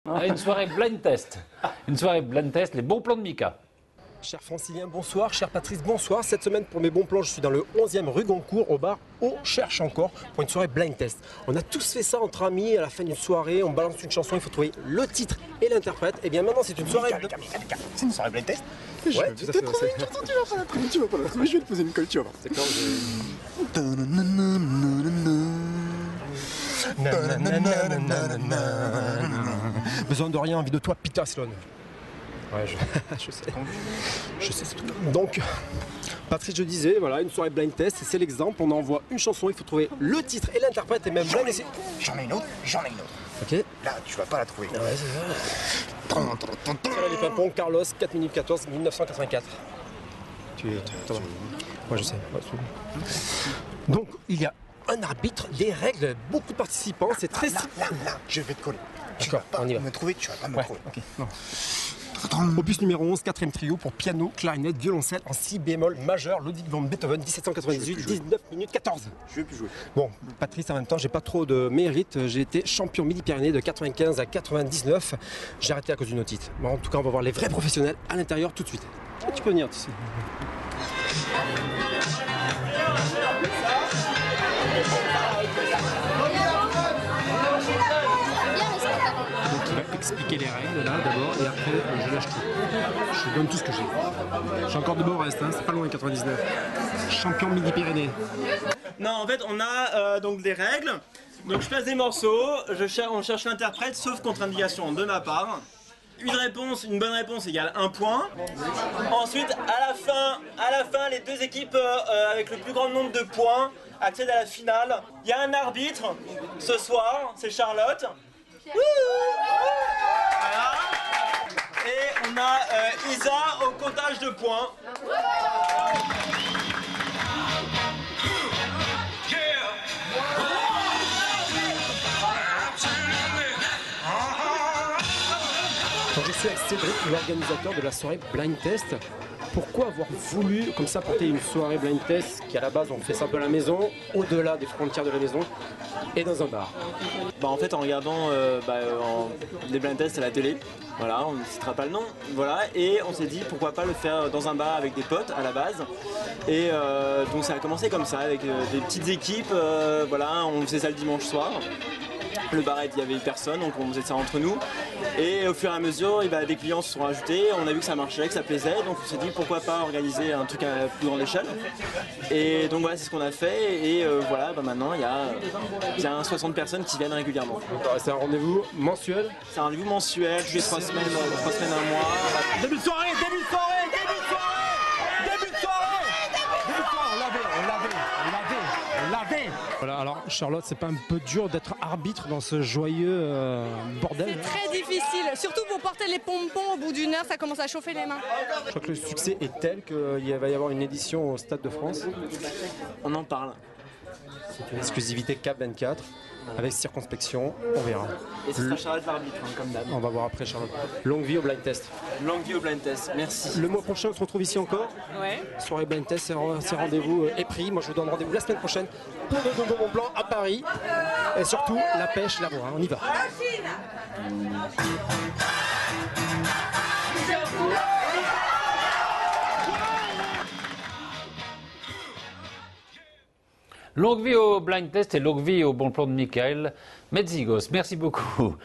Ah, une soirée blind test. Une soirée blind test, les bons plans de Mika. Cher Francilien, bonsoir. Cher Patrice, bonsoir. Cette semaine, pour mes bons plans, je suis dans le 11e rue Goncourt, au bar On Cherche Encore, pour une soirée blind test. On a tous fait ça entre amis, à la fin d'une soirée, on balance une chanson, il faut trouver le titre et l'interprète. Et bien maintenant, c'est une soirée... C'est une soirée blind test. Ouais, tout à fait. Tu vas pas la trouver, tu vas pas la trouver, je vais te poser une colle, tu vas voir. C'est quand Besoin de rien, envie de toi, Peter Sloan. Ouais, je sais. Je sais, c'est tout. Donc, Patrice, je disais, voilà, une soirée blind test, c'est l'exemple. On envoie une chanson, il faut trouver le titre et l'interprète et même blind essayer. J'en ai une autre. Ok. Là, tu vas pas la trouver. Ouais, c'est ça. Les pimpons, Carlos, 4 minutes 14, 1984. Moi, je sais. Donc, il y a un arbitre, des règles, beaucoup de participants, c'est très strict. Là, je vais te coller. Tu D'accord, vas pas on y va. me trouver, tu vas pas me trouver. Ok. Non. Opus numéro 11, 4e trio pour piano, clarinette, violoncelle en si bémol majeur, Ludwig van Beethoven, 1798, 19 minutes 14. Je vais plus jouer. Bon, Patrice, en même temps, j'ai pas trop de mérite. J'ai été champion Midi-Pyrénées de 95 à 99. J'ai arrêté à cause d'une otite. Bon, en tout cas, on va voir les vrais professionnels à l'intérieur tout de suite. Ah, tu peux venir, tu sais. Donc, il va expliquer les règles là d'abord et après je lâche tout. Je donne tout ce que j'ai. J'ai encore de beaux restes, hein, c'est pas loin 99. Champion Midi-Pyrénées. Non, en fait, on a donc des règles. Donc, je place des morceaux, on cherche l'interprète, sauf contre indication de ma part. Une bonne réponse égale 1 point. Ensuite, à la fin, les deux équipes avec le plus grand nombre de points accèdent à la finale. Il y a un arbitre ce soir, c'est Charlotte. Voilà. Et on a Isa au comptage de points. Donc, je suis avec Cédric, l'organisateur de la soirée blind test. Pourquoi avoir voulu comme ça porter une soirée blind test qui à la base on fait ça un peu à la maison, au-delà des frontières de la maison et dans un bar? Bah en fait en regardant les blind tests à la télé, voilà, on ne citera pas le nom, voilà, et on s'est dit pourquoi pas le faire dans un bar avec des potes à la base. Et donc ça a commencé comme ça avec des petites équipes, voilà, on faisait ça le dimanche soir. Le bar, il n'y avait personne, donc on faisait ça entre nous. Et au fur et à mesure, des clients se sont rajoutés, on a vu que ça marchait, que ça plaisait, donc on s'est dit pourquoi pas organiser un truc à plus grande échelle. Et donc voilà, c'est ce qu'on a fait, et voilà, maintenant il y a 60 personnes qui viennent régulièrement. C'est un rendez-vous mensuel? C'est un rendez-vous mensuel, tous les 3 semaines, 1 mois. Début de soirée, on l'avait. Voilà, alors Charlotte, c'est pas un peu dur d'être arbitre dans ce joyeux bordel? C'est très difficile, surtout pour porter les pompons au bout d'une heure, ça commence à chauffer les mains. Je crois que le succès est tel qu'il va y avoir une édition au Stade de France. On en parle. C'est une exclusivité Cap 24 avec circonspection, on verra. Et ce sera Charlotte l'arbitre, comme d'hab. On va voir après Charlotte. Longue vie au blind test. Longue vie au blind test, merci. Le mois prochain, on se retrouve ici encore. Ouais. Soirée blind test, c'est rendez-vous est pris. Moi, je vous donne rendez-vous la semaine prochaine pour de bons plans à Paris. Et surtout, la pêche, la voie. On y va. Longue vie au blind test et longue vie au bon plan de Michael Metzigos. Merci beaucoup.